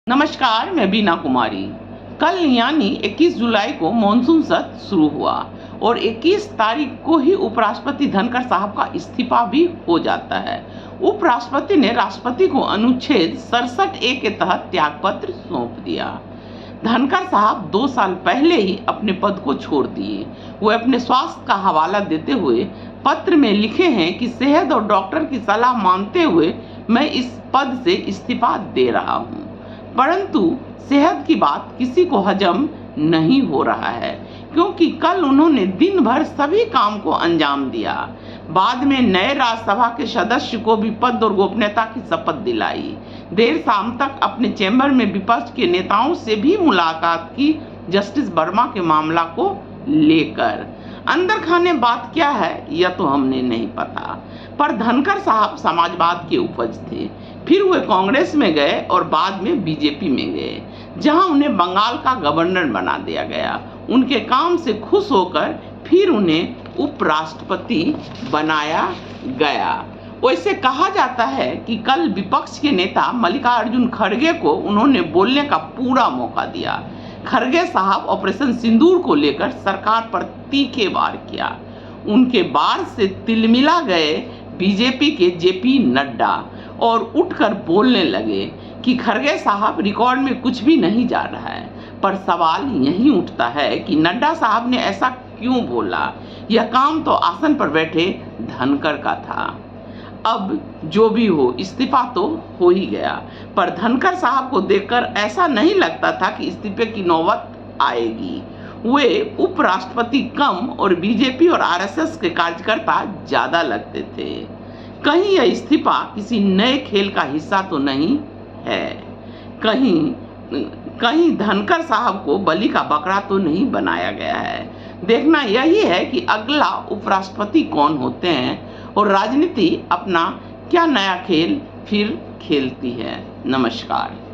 नमस्कार, मैं बीना कुमारी। कल यानी 21 जुलाई को मॉनसून सत्र शुरू हुआ और 21 तारीख को ही उपराष्ट्रपति धनखड़ साहब का इस्तीफा भी हो जाता है। उपराष्ट्रपति ने राष्ट्रपति को अनुच्छेद 67A के तहत त्यागपत्र सौंप दिया। धनखड़ साहब 2 साल पहले ही अपने पद को छोड़ दिए। वो अपने स्वास्थ्य का हवाला देते हुए पत्र में लिखे हैं कि सेहत और डॉक्टर की सलाह मानते हुए मैं इस पद से इस्तीफा दे रहा हूँ, परंतु सेहत की बात किसी को हजम नहीं हो रहा है, क्योंकि कल उन्होंने दिन भर सभी काम को अंजाम दिया। बाद में नए राज्यसभा के सदस्य को भी पद और गोपनीयता की शपथ दिलाई। देर शाम तक अपने चैम्बर में विपक्ष के नेताओं से भी मुलाकात की, जस्टिस वर्मा के मामला को लेकर। अंदर खाने बात क्या है यह तो हमने नहीं पता, पर धनखड़ साहब समाजवाद के उपज थे। फिर वे कांग्रेस में गए और बाद में बीजेपी में गए, जहां उन्हें बंगाल का गवर्नर बना दिया गया। उनके काम से खुश होकर फिर उन्हें उपराष्ट्रपति बनाया गया। वैसे कहा जाता है कि कल विपक्ष के नेता मल्लिकार्जुन खड़गे को उन्होंने बोलने का पूरा मौका दिया। खड़गे साहब ऑपरेशन सिंदूर को लेकर सरकार पर तीखे वार किया। उनके वार से तिलमिला गए बीजेपी के जेपी नड्डा और उठकर बोलने लगे कि खड़गे साहब रिकॉर्ड में कुछ भी नहीं जा रहा है। पर सवाल यही उठता है कि नड्डा साहब ने ऐसा क्यों बोला? यह काम तो आसन पर बैठे धनखड़ का था। अब जो भी हो, इस्तीफा तो हो ही गया, पर धनखड़ साहब को देखकर ऐसा नहीं लगता था कि इस्तीफे की नौबत आएगी। वे उपराष्ट्रपति कम और बीजेपी और आरएसएस के कार्यकर्ता ज्यादा लगते थे। कहीं यह इस्तीफा किसी नए खेल का हिस्सा तो नहीं है? कहीं धनखड़ साहब को बलि का बकरा तो नहीं बनाया गया है? देखना यही है कि अगला उपराष्ट्रपति कौन होते हैं और राजनीति अपना क्या नया खेल फिर खेलती है। नमस्कार।